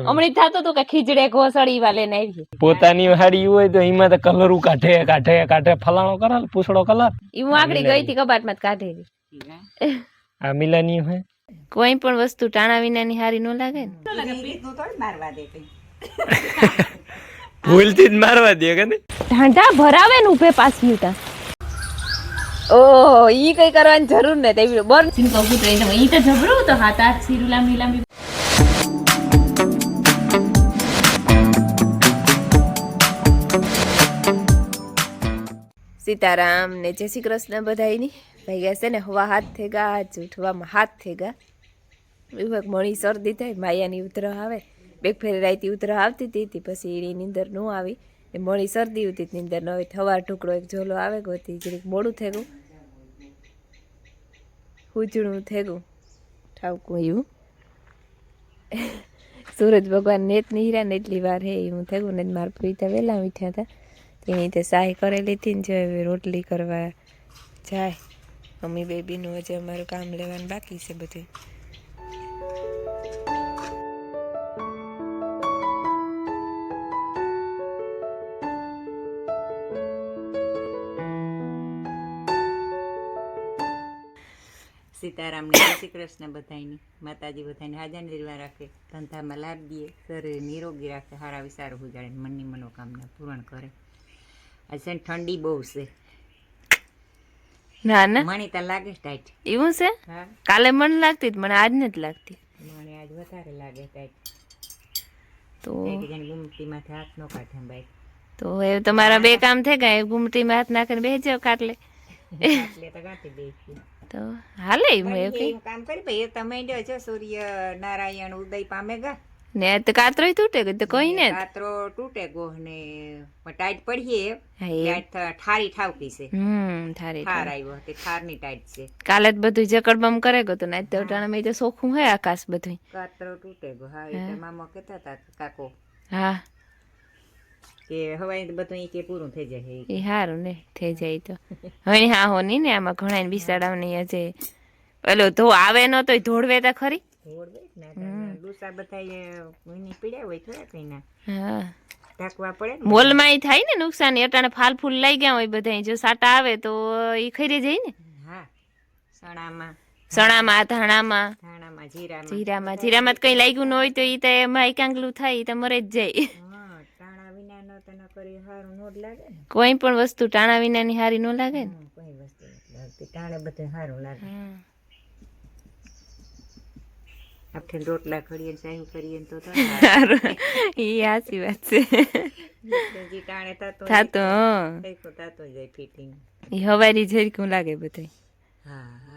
હમણાં થતું હતું કે ખીચડે ઘોસડી વાલે ને આવી પોતાની હાડી હોય તો એમાં તો કલર કાઢે ફલાણો કરે પૂછડો કલર હું આકડી ગઈ હતી કબાટમાં કાઢેલી આ મિલાની હે કોઈ પણ વસ્તુ ટાણા વિનાની હારી ન લાગે ને ભૂલથી જ મારવા દે કે ને ઢાંઢા ભરાવે ને ઉભે પાછી ઉતા ઓ ઈ કઈ કરવાની જરૂર ને તે બોર સિંકો પુત્ર ઈ તો જબરું તો હાથ હાથ સિરુ લાંબી લાંબી સીતારામ ને જય શ્રી કૃષ્ણ બધાઈની ભાઈ ગયા છે ને હવા હાથ થેગા જૂઠવામાં હાથ થેગા એવું મણી શરદી થાય માયાની ઉતરહ આવે બેગ ફેરી રાયતી ઉતરહ આવતી હતી પછી એની નીંદર ન આવી એ મણી શરદી હતી નીંદર ન આવી થવા ટુકડો એક ઝોલો આવે ગોતી જરીક મોડું થેગું હુજણું થેગું ઠાવકું એવું સૂરજ ભગવાન નેત નીરા ને એટલી વાર હે હું થેગું ને મારા પ્રીતા વહેલા ઉઠ્યા હતા તેની તે સહાય કરેલી હતી ને જે રોટલી કરવા જાય મમ્મી બેબીનું હજી અમારું કામ લેવાનું બાકી છે બધું સીતારામ ને જય શ્રી કૃષ્ણ બધાની માતાજી બધાને હાજર નિર્વાહ રાખે ધંધામાં લાભ દે શરીર નિરોગી રાખે સારા વિચારો ઉજાડે મનની મનોકામના પૂર્ણ કરે આજે ઠંડી બહુ છે ના ના મણી તો લાગે ટાઈટ એવું છે હા કાલે મને લાગતી મને આજ નથી લાગતી મને આજ વધારે લાગે ટાઈટ તો એક જણ ગુમતીમાંથી હાથ નો કાઢે ભાઈ તો એ તમારા બે કામ થઈ ગયા ગુમટીમાં હાથ નાખીને બેસજો કાટલે એટલે તો ગાંઠી બેસી તો હાલે હું એવું કઈ કામ કરી ભાઈ તમે છો સૂર્ય નારાયણ ઉદય પામે ગા ને તો કાતરો તૂટે તો કોઈ ને કાતરો તૂટે ગો ને ટાઈટ પડીએ હા, એ. ટાઈટ ઠારી ઠાવકી છે થારી ઠાર આવ્યો તે ઠારની ટાઈટ છે કાલે જ બધું જકડબમ કરે ગયો તો ના તો ટાણા તો સોખું હે આકાશ બધું કાતરો તૂટે ગયો હા એટલે મામા કહેતા હતા કાકો હા કે હવાઈ બધું ઈ કે પૂરું થઈ જાય એ સારું ને થઈ જાય તો હવે હા હો નહીં ને આમાં ઘણા બિસાડાવની હજે પેલો ધો આવે ન તો ધોળવે તા ખરી ધોળ વેચ ના ડૂસા બધા એની પીડ્યા હોય થોડા કઈ ના હા ઢાંકવા પડે ને મોલમાં ઈ થાય ને નુકસાન અટાણે ફાલ ફૂલ લઈ ગયા હોય બધા જો સાટા આવે તો ઈ ખરી જાય ને હા સણામાં સણામાં ધાણામાં ધાણામાં જીરામાં જીરામાં તો કઈ લાગ્યું ન હોય તો ઈ તો એમાં એકાંગલું થાય ઈ તો મરે જ જાય હા ટાણા વિના નો તો ન કરી હારું નોટ લાગે ને કોઈ પણ વસ્તુ ટાણા વિનાની હારી ન લાગે ને કોઈ વસ્તુ નથી લાગતી ટાણે બધું સારું લાગે આપણે રોટલા ખડીએ સાયું કરીએ તો ઈ સાચી વાત છે જી ટાણે થતો થાતો થતો જાય ફિટિંગ ઈ હવારી જરીકું લાગે બધું હા હા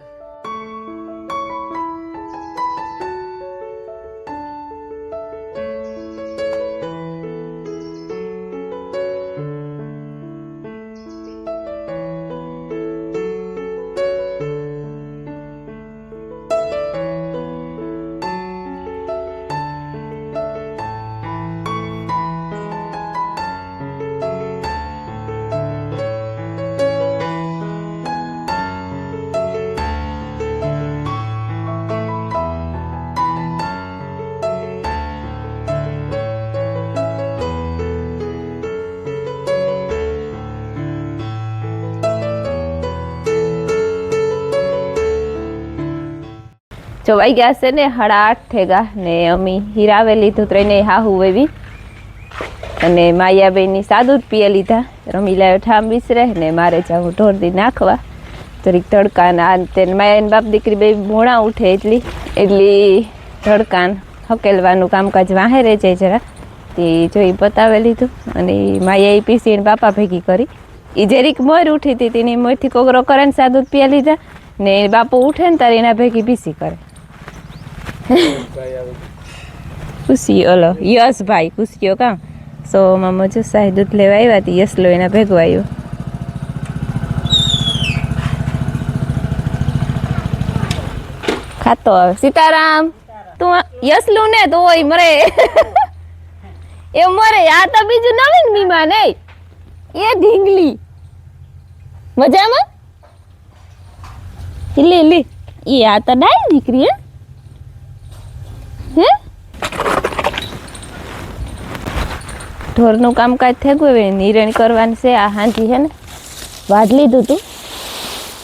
જો વાઈ ગયા છે ને 8:30 થેગા ને અમી હીરાવે લીધું ત્રણે હાહુ વેવી અને માયાબેનની સાદું જ પીએ લીધા રમીલાયો ઠામ વિસરે ને મારે જાવું ઢોરદી નાખવા જરીક તડકાના તેને માયાની બાપ દીકરી બે મોડા ઉઠે એટલી તડકાન હકેલવાનું કામકાજ વાહે રહે જાય જરા તે જોઈ બતાવે લીધું અને માયાએ પીસીને બાપા ભેગી કરી એ જરીક મોર ઉઠી હતી તેની મોરથી કોગરો કરે ને સાદું જ પીએ લીધા ને બાપુ ઉઠે ને તારે એના ભેગી પીસી કરે ખુશી ઓલો યશભાઈ ખુશીઓ કામ સો મામો જો સાહી દૂધ લેવા આવ્યા હતી યસલો એના ભેગો આવ્યો ખાતો આવે સીતારામ તું યસલું ને તો ઓય મરે એ મરે આ તો બીજું નવીન મીમાન એ ઢીંગલી મજામાં લે લે એ આ તો ડાય દીકરી હે ઢોરનું કામકાજ થઈ ગયું હવે નિરણ કરવાનું છે. આ હાંજી છે ને વાઢ લીધું તું,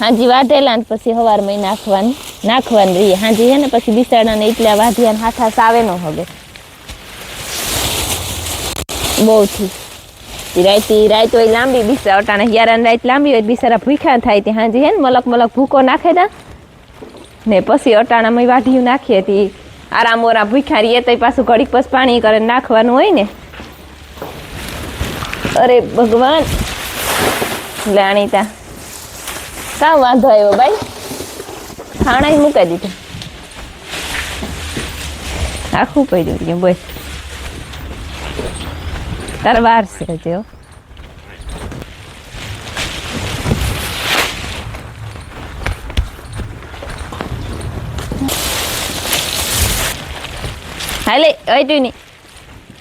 હાંજી વાઢેલા ને પછી સવારમાં નાખવાનું રહીએ. હાંજી છે ને પછી બિસાડાને એટલા વાઢિયા ને હાથા સાવે ન હવે બહુ થી રાત હોય લાંબી, બિસરા અટાણે 11 રાત લાંબી હોય, બિસારા ભૂખ્યા થાય તે હાંજી હે ને મલક ભૂકો નાખે દા ને પછી અટાણામાં વાઢિયું નાખીએ તી આરામ ઓરા ભૂખ્યા રહીએ તો પાછું ઘડીક પછી પાણી કરે નાખવાનું હોય ને. અરે ભગવાન લાણીતા કાં વાંધો આવ્યો ભાઈ, ખાણા મૂકી દીધું આખું પડ્યું કે બોય તારે વાર છે જો. હાલે અઈટી ની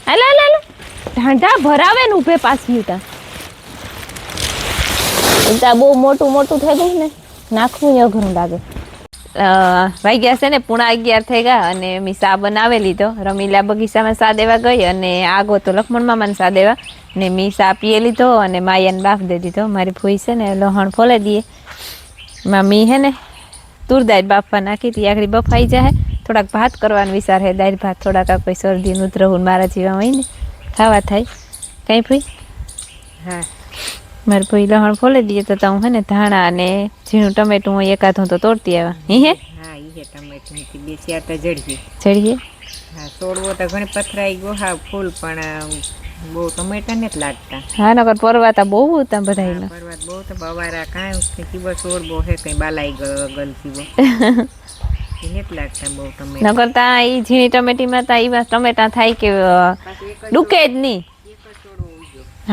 હાલો હાલો હાલો ઢાંઢા ભરાવે ને ઉભે પાછી તા બહુ મોટું થઈ ગયું ને નાખવું ને અઘરું લાગે. વાગ્યા છે ને 11:30 થઈ ગયા અને મેં સા બનાવી લીધો. રમીલા બગીચામાં સા દેવા ગઈ અને આગો તો લક્ષ્મણ મામાને સા દેવા ને મેં સા પીએ લીધો અને માયાને બાફ દે દીધો. મારી ફૂઈ છે ને લહણ ફોલે દઈએ મી હે ને તુર દાળ બાફવા નાખી હતી, આગળ બફાઈ જાય. થોડાક ભાત કરવાનો વિચાર હે, દાળ ભાત થોડાક કોઈ શરદી ઉધરવું મારા જેવા હોય ને ખાવા થાય. કઈ ફૂઈ? હા મારે ફૂઈ લહણ ફોલે દઈએ તો હું હે ને ધાણા અને ઝીણું ટમેટું હું એકાદું તો તોડતી આવ્યા. હે હા ઈ ટમેટું બે ચાર તો જડીએ. હા છોડવો તો ઘણી પથરાઈ ગયો. હા ફૂલ પણ બહુ ટમેટા ને જ લાગતા. હા નકર પરવાતા બહુ હતા બધા. પરવાત બહુ તો બવારા કાંઈ કીબો છોડવો હે કઈ બાલાઈ ગલ કીબો એને જ લાગતા બહુ ટમેટા. નકર તા ઈ ઝીણી ટમેટીમાં તા ઈ ટમેટા થાય કે ડૂકે જ નહીં.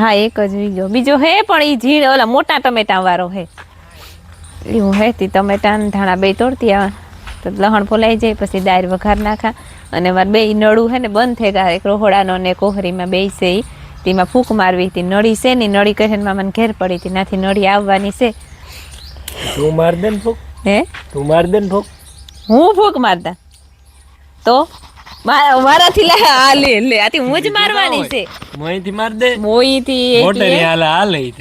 હા એક જ વીજો બીજો હે પણ ઈ ઝીણ ઓલા મોટા ટમેટા વાળો હે એવું હે. તી ટમેટા ને ધાણા બે તોડતી આવા તો લહણ ફોલાઈ જાય પછી દાળ વઘાર નાખા અને મારે બે નળું હે ને બંધ થઈ ગયા. એક રોહડાનો ને કોહરીમાં બે છે તેમાં ફૂંક મારવી હતી. નળી છે ને નળી કહે મને ઘેર પડી હતી નાથી નળી આવવાની છે. તું માર દે ને ફૂક. હે તું માર દે ને ફૂક. હું ફૂંક મારતા તો મારાથી લે આથી હું જ મારવાની છે. મોઈથી માર દે. મોઈથી મોટે હાલે ઈ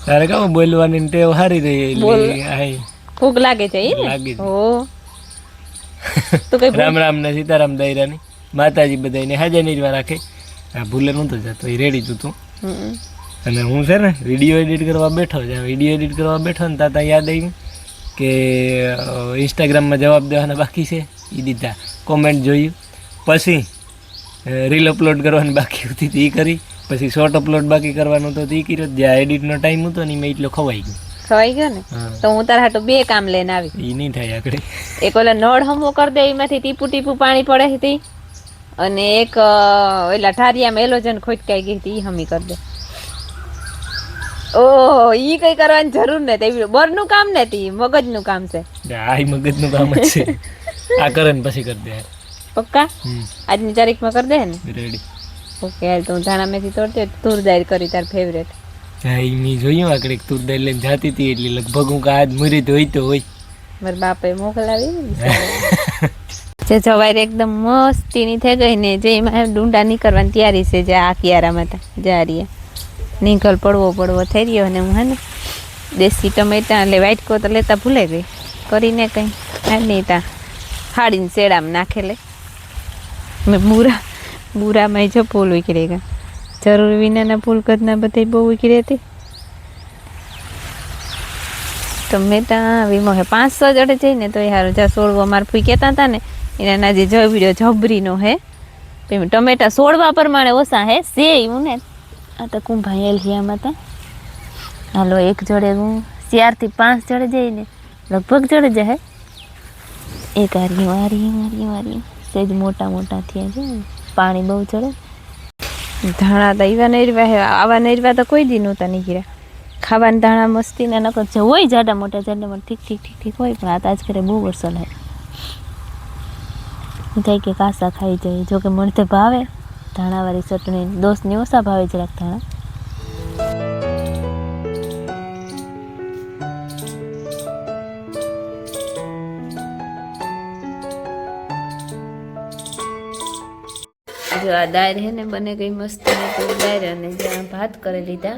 તારે કામ બોલવાની ટેવ હારી રહી આઈ ફૂંક લાગે છે ઈ લાગે છે. ઓ તો કઈ રામ રામ ને સીતારામ દાયરાની માતાજી બધાને હાજર નિર્વા રાખે. આ ભૂલે નહોતો જતો એ રેડી તું અને હું છે ને વિડીયો એડિટ કરવા બેઠો છે. વિડીયો એડિટ કરવા બેઠો ને તાતા યાદ આવ્યું કે ઇન્સ્ટાગ્રામમાં જવાબ દેવાના બાકી છે એ દીધા. કોમેન્ટ જોયું પછી રીલ અપલોડ કરવાની બાકી હતી એ કરી, પછી શોર્ટ અપલોડ બાકી કરવાનું તો એ કર્યો. જ્યાં એડિટનો ટાઈમ હતો ને મેં એટલો ખવાઈ ગયો ને તો હું તારા હાટુ બે કામ લઈને આવી. એ નહીં થાય આગળ. એક ઓલા નળ હમો કરી દે એમાંથી ટીપુ ટીપુ પાણી પડે હતી અને એક ઓલા ઠારિયામાં એલોજન ખોટકાઈ ગઈ હતી એ હમી કરી દે. ઓહ ઈ કઈ કરવાની જરૂર નથી, બરનું કામ નથી મગજનું કામ છે. આ મગજનું કામ જ છે. આ કરે ને પછી કરી દે પક્કા આજની તારીખમાં કરી દે ને રેડી. ઓકે યાર તું ધાણા મેથી તોડતે તુર દાળ કરી તાર ફેવરેટ. હા એ મેં જોયું આગળ એક તુર દાળ લઈને જાતી હતી એટલે લગભગ હું આજ મુરી ધોઈ તો હોય મારા બાપે મોકલાવી જે જવાય એકદમ મસ્તીની થઈ ગઈ ને જે એમાં ડુંડા નીકળવાની તૈયારી છે. જે આ કિયારામાં હતા જારીએ નીકળ પડવો થઈ રહ્યો અને હું હે ને દેશી ટમેટા એટલે વ્હાઈટ કો તો લેતા ભૂલે ગઈ કરીને કંઈ નહીં ત્યાં હાડીને શેડામાં નાખેલે મેં બુરામાં જો ફૂલ ઉકળી ગયા. જરૂર વિનાના ફૂલ કદના બધા બહુ ઉકળી હતી. ટમેટા વીમો હે 500 જડે જઈને તો એ હારું જા સોળવો માર ફૂઈ કહેતા હતા ને એના નાજી જો વિડીયો જબરીનો હે. ટમેટા સોળવા પ્રમાણે ઓછા હે સે એવું ને આ તો કુંભાઈ એલહિયામાં હતા. હાલો એક જોડે હું 4 થી 5 જડે જઈને લગભગ જડે જાય. એક વારી સેજ મોટા થયા છે. પાણી બહુ ચડે. ધાણા તો એવા નરવા હે આવા નરવા તો કોઈ દી નહોતા નીકળ્યા. ખાવાના ધાણા મસ્તી ને નકર જે હોય જાડા મોટા ઠીક હોય પણ આ તાજ કરે બહુ વરસાદ હે થાય કે કાસા ખાઈ જાય. જોકે મને તો ભાવે ધાણાવાળી ચટણી, દોસ્તને ઓછા ભાવે જરાક ધાણા. જો આ દાળ હે ને બને ગઈ મસ્ત તો દાળ અને જ્યાં ભાત કરી લીધા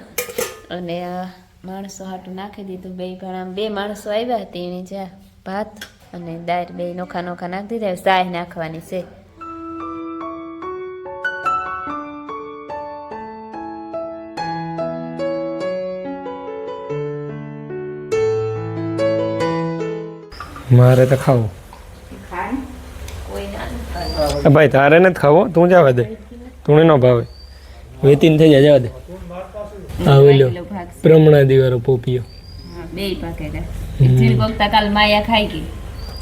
અને આ માણસો હાટું નાખી દીધું બે ઘણા 2 માણસો આવ્યા હતા એને જ્યાં ભાત અને દાળ બે નોખા નોખા નાખી દીધા સાય નાખવાની છે મારે તો ખાવું ભાઈ તારે નથી ખાવો તું જવા દે તું ન ભાવે વેતીન થઈ જાય જવા દે આવેલો પ્રમણા દીવારો પોપિયો બે પાકેલા ચીરકો કાલ માયા ખાઈ ગઈ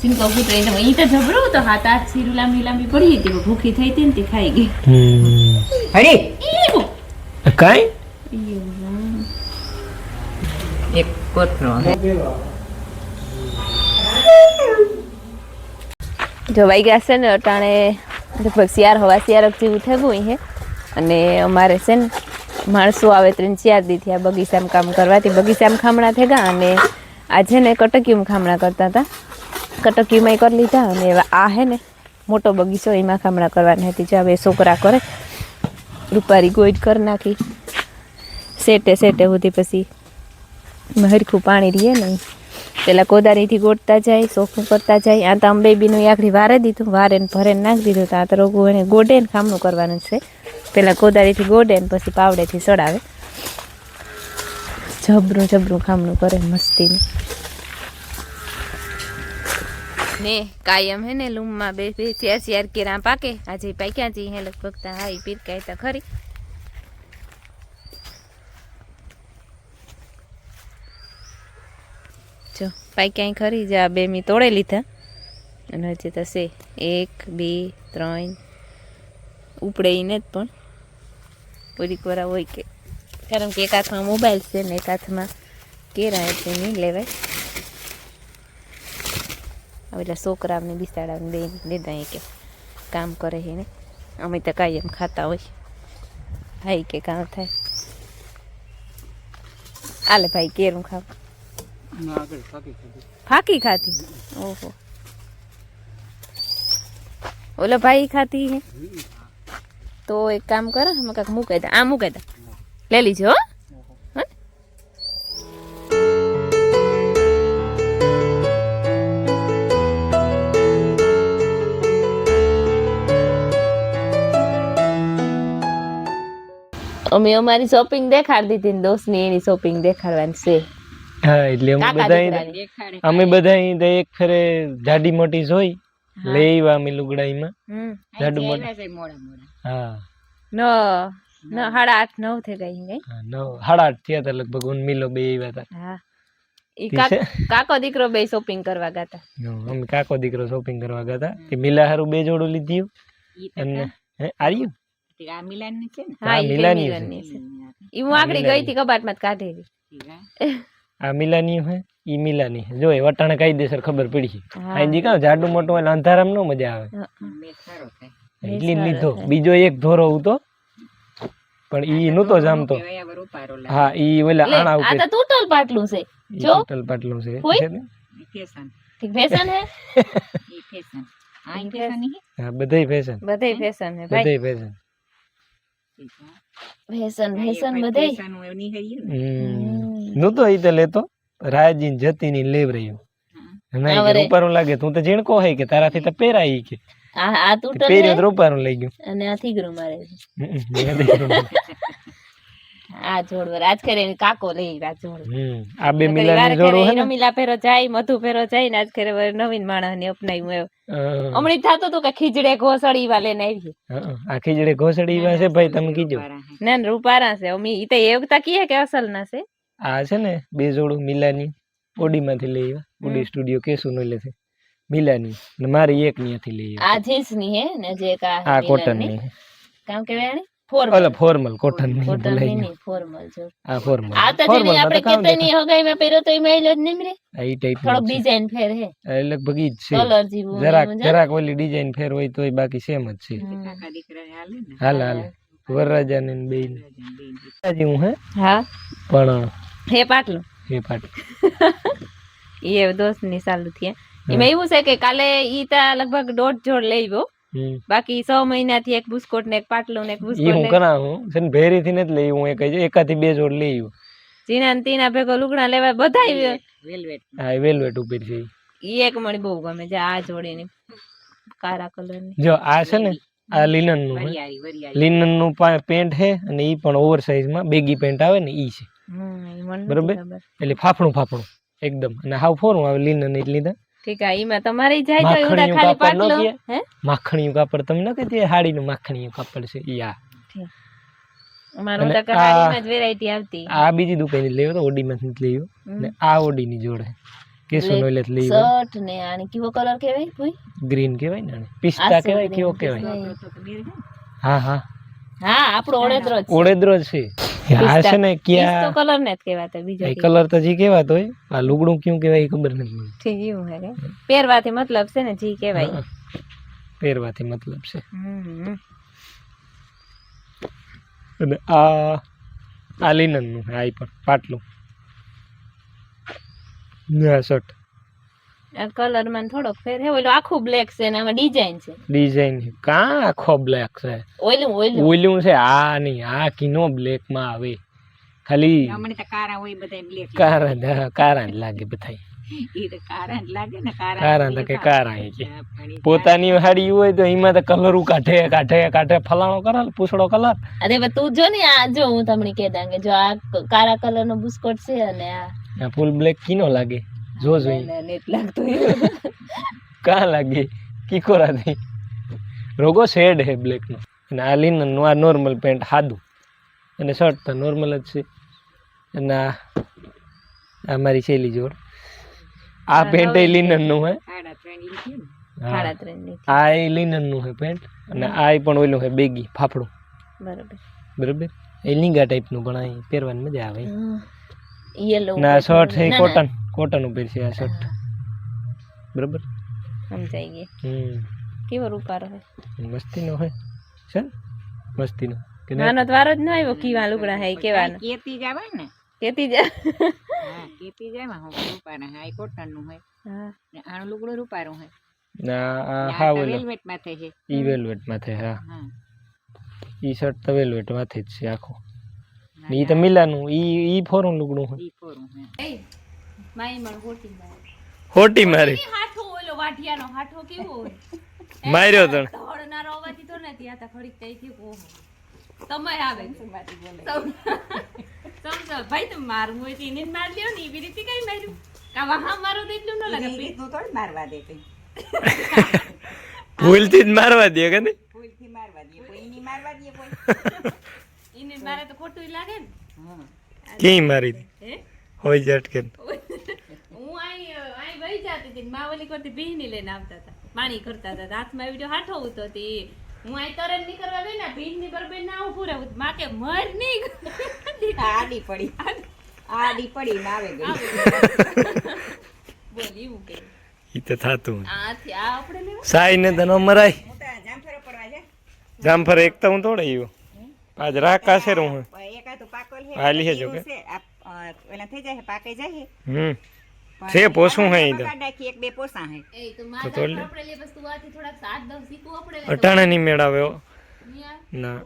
ચીરકો ફૂટે એટલે ઈ તો જબરું તો હાથ આઠ સીરું લાંબી લાંબી પડી હતી ભૂખી થઈ હતી ને તે ખાઈ ગઈ હરી કાઈ એક કોથરો જો વાગ્યા છે ને અટાણે લગભગ 4 જેવું થયું હે અને અમારે છે ને માણસો આવે 3-4 દી થયા બગીચામાં કામ કરવાથી બગીચામાં ખામણા થઈ ગયા અને આજે ને કટકીમાં ખામણા કરતા હતા કટકીમાં કરી લીધા અને આ હે ને મોટો બગીચો એમાં ખામણા કરવાની હતી જો હવે છોકરા કરે રૂપારી ગોઈડ કરી નાખી સેટે સુધી પછી હરખું પાણી રહીએ ને પેલા કોદારીથી ગોટતા જાય ચોખ્ખું કરતા જાય આ તો આમ બેબીનું આખડી વારે દીધું વારે ને ભરે નાખી દીધું તો આ તો રોગું એને ગોડે ને ખામણું કરવાનું છે પેલા કોદારીથી ગોડે ને પછી પાવડેથી સડાવે જબરું ખામણું કરે મસ્તીનું ને કાયમ હે ને લૂમમાં 2-4 કેરા પાકે આજે પાક્યા જઈ હે લગભગ હા એ પીરકાય તો ખરી જો પાક્યા ખરી જ આ 2 મી તોડે લીધા અને હજી તો છે 1 2 3 ઉપડે ને જ પણ કોઈક વાર હોય કે કારણ કે એક હાથમાં મોબાઈલ છે ને એક હાથમાં કેરા એટલે નહીં લેવાય હવે છોકરાને બિસાડાને બે લીધા કે કામ કરે છે ને અમે તો કાયમ ખાતા હોય ભાઈ કે કામ થાય આલે ભાઈ કેરું ખાવ ફાકી ખાતી ઓહો ઓલો ભાઈ ખાતી હે તો એક કામ કરો हम કાક મૂકે દે આ મૂકે દે લે લીજો હો અમે અમારી શોપિંગ દેખાડી દીધી ને દોસ્તની એની શોપિંગ દેખાડવાની છે હા એટલે અમે બધા એક ફેરે જાડી મોટી જોઈ લઈ આવ્યા અમે લુગડાઈમાં જાડુ મોટી હા ન 8:30-9 થઈ ગઈ હા 9:30 થયા હતા લગભગ ઉન મિલો બે આવ્યા હતા હા ઈ કાકો દીકરો બે શોપિંગ કરવા ગયા હતા અમે કાકો દીકરો શોપિંગ કરવા ગયા હતા કે મિલા હારું 2 જોડું લીધું અને આર્યું આ મિલાનની છે ને હા મિલાની છે ઈ હું આગળ ગઈ હતી કબાટમાં કાઢેલી આ મિલાની હે ઈ મિલાની જો એ વટાણે કાયદેસર ખબર પડી આજી કા જાડુ મોટું એટલે અંધારામાં નો મજા આવે મે સારો થાય એટલી લીધો બીજો એક ધોરો હતો પણ ઈ નતો જામતો હા ઈ ઓલા આણા ઉપર આ તો ટોટલ પાટલું છે જો ટોટલ પાટલું છે ફેશન ઠીક ફેશન હે ઈ ફેશન આ ઈ ફેશન હે હા બધાય ફેશન હે ભાઈ બધાય ફેશન ફેશન બધાય ફેશન એની હઈ નતો ઈ તો લેતો રાજીન જતી ની લેવ રહ્યો નહીં કે રૂપારું લાગે તું તો જીણકો હે કે તારાથી તો પહેરાય કે આ ટોટલ પહેર્યો તો રૂપારું લઈ ગયો અને આ થીગરું મારે આ જોડવર આજ કરે કાકો લઈ આ જોડ આ બે મિલાની જોડો હે રમીલા પેરો જાય મધુ પેરો જાય ને આજ કરે નવીન માણસ ને અપનાવ્યું હમણી થાતો તો કે ખીજડે ઘોસડી વાલે ને આવી આ ખીજડે ઘોસડી વા છે ભાઈ તમે કીજો ના રૂપારા છે અમી ઈ તો એવતા કીએ કે અસલ ના છે આ છે ને બે જોડું મિલાની ઓડી માંથી લઈ આવ્યા ઓડી સ્ટુડિયો કેસુ નો લે છે મિલાની ને મારી એક ની થી લઈ આ જીન્સ ની હે ને જે કા આ કોટન ની કામ કે વેણી ફોર્મલ કોટન ની ફોર્મલ જો આ ફોર્મલ આ તો જેને આપણે કેતે ની હગાઈ માં પહેર્યો તો ઈ મેલો જ નીમરે આ ટાઈપ થોડો ડિઝાઇન ફેર હે લગભગ ઈ જ છે કલર જીવું જરાક ઓલી ડિઝાઇન ફેર હોય તોય બાકી સેમ જ છે કાકા દીકરાને હાલે ને હાલ વરરાજા ને બેન આજી હું હે હા પણ હે પાટલું એ દોસ્ત ની ચાલુ થયા એમાં એવું છે કે કાલે ઈ તા લગભગ 1.5 જોડ લઈ ગયો બાકી 6 મહિનાથી એક બુસ્કોટ ને એક પાટલું ને એક ઈ બુસ્કોટ હું ને કરાવું છે ને ભેરી થી નથી લઈ હું એક જ એકાથી 2 જોડ લઈ આવ્યો. જીના ને તીના ભેગો લુગડા લેવા બધા વેલ્વેટ હા વેલ્વેટ ઉપર છે ઈ. ઈ એક મને બહુ ગમે છે આ જોડીની કાળા કલરની. જો આ છે ને આ લિનન નું હે. વરિયાળી લિનન નું પેન્ટ છે અને ઈ પણ ઓવર સાઈઝ માં બેગી પેન્ટ આવે ને ઈ છે ઈ મને બરોબર. નથી ખબર. એટલે ફાફણું એકદમ અને હાવ ફોરું આવે લિનન એટલે લીધા. ઠીક આ ઈમાં તમારી જાય તો એવડા માખણીયું ખાલી કાપડ ન પાટલું કહે? હે માખણીયું કાપડ તમને ન કહેતી હાડીનું માખણીયું કાપડ છે ઈ આ. અમારું અને તો કહાડીમાં જ વેરાયટી આવતી. આ બીજી દુકાને લેવો તો ઓડી માંથી જ લેવો ને આ ઓડી ની જોડે કેસો નો એટલે લેવો. શર્ટ ને આની કેવો કલર કહેવાય ભઈ? ગ્રીન કહેવાય ને આને. પિસ્તા કહેવાય કેવો કહેવાય? હા હા હા આપણો ઓળેદરો જ છે. ઓળેદરો જ છે. આ છે ને પિસ્તો ક્યાં કલર ને જ કહેવાતો બીજો એ કલર તો જી કહેવાતો હોય આ લુગડું ક્યું કહેવાય એ ખબર નથી મને. ઠીક એવું હે કે પહેરવાથી મતલબ છે ને જી કહેવાય. હા, પહેરવાથી મતલબ છે. અને આ લિનન નું આ ઈ પણ પાટલું ને આ શર્ટ આ કલર માં થોડોક ફેર હે ઓલો આખું બ્લેક છે ને આમાં ડિઝાઇન છે. ડિઝાઇન કા આખો બ્લેક છે ઓલું ઓલું છે આ નહીં આ કિનો બ્લેક માં આવે ખાલી મને તો કારા હોય બધા બ્લેક કારા જ લાગે બધા ઈ તો કારા જ લાગે ને કારા તો કે કારા કે પોતાની હાડી હોય તો એમાં તો કલર કાઢે ફલાણો કરે પૂછડો કલર. અરે પણ તું જો ને આ જો હું તમને કહી દઉં કે જો આ કાળા કલર નો બુસ્કોટ છે અને આ ફૂલ બ્લેક કિનો લાગે જો નેટ લાગતું કા લાગે કીકોરા થી રોગો શેડ હે બ્લેક નો. અને આ લિનન નું આ નોર્મલ પેન્ટ સાદું અને શર્ટ તો નોર્મલ જ છે. અને આ મારી શૈલી જોડ આ પેન્ટ એ લિનન નું હે. સાડા 3 ની આ એ લિનન નું હે પેન્ટ અને આ પણ ઓલું હે બેગી ફાફડું બરોબર. એ લીંગા ટાઈપ નું પણ આ પહેરવાની મજા આવે. યેલો ના શર્ટ છે કોટન ઉપર છે આ શર્ટ બરોબર સમજાઈ ગઈ. કેવો રૂપારો હે મસ્તી નો હે છે મસ્તી નો કે નાનો વારો જ ન આવ્યો કીવા લુગડા હે કેવાનો કેતી જ આવે ને કેતી જા હા કેતી જાય માં હું રૂપારા હા કોટન નું હોય હા ને આનું લુગડું રૂપારું હોય ના આ હા ઓલો વેલ્વેટ માથે છે ઈ વેલ્વેટ માથે હા હા ઈ શર્ટ તો વેલ્વેટ માથે જ છે આખો. ઈ તો મિલાનું ઈ ફોરું લુગડું હોય. ઈ પોરું હે એ માઈ મળ હોટી હોટી મારી હાઠો ઓલો વાઢિયાનો હાઠો કેવો હોય માર્યો તણ ધોળનારો અવાજ તો નથી આતા ખડીક તઈ થી ઓહો તમે આવે સુમાતી બોલે સમજો ભાઈ તમે મારું હોય તો એને માર લ્યો ને એવી રીતે કઈ માર્યું કા વાહ મારો તો એટલું ન લાગે તું થોડી મારવા દે કઈ ભૂલથી જ મારવા દે કે ને ફૂલથી મારવા દે કોઈ ની મારવા દે કોઈ એને મારે તો ખોટું લાગે ને હા ક્યાં મારી હે હોય જટ કે હું આઈ વહી જાતી હતી માં ઓલી કરતી ભીની લઈને આવતા હતા પાણી કરતા હતા હાથમાં વિડિયો હાઠો ઉતો હતી હું આઈ તરત નીકળવા ગઈ ને ભીની બરબર ના ઉભું રહું માં કે મર ની આડી પડી ને આવે ગઈ બોલી હું કે ઈ તો થાતું આથી આ આપણે લેવા સાઈ ને તો ન મરાય મોટા જામફળ પડવા છે જામફર એક તો હું તોડે આવ્યો આજ રાકા છે હું એકા તો પાકલ છે હાલી છે જો કે ઓલા થઈ જાય પાકે જાય છે પોસું હે ઈ તો કાઢાકી એક બે પોસા હે એ તો માં આપણે લે બસ તું આથી થોડાક 7-10 સીકું આપણે અટાણે ની મેળાવ્યો ના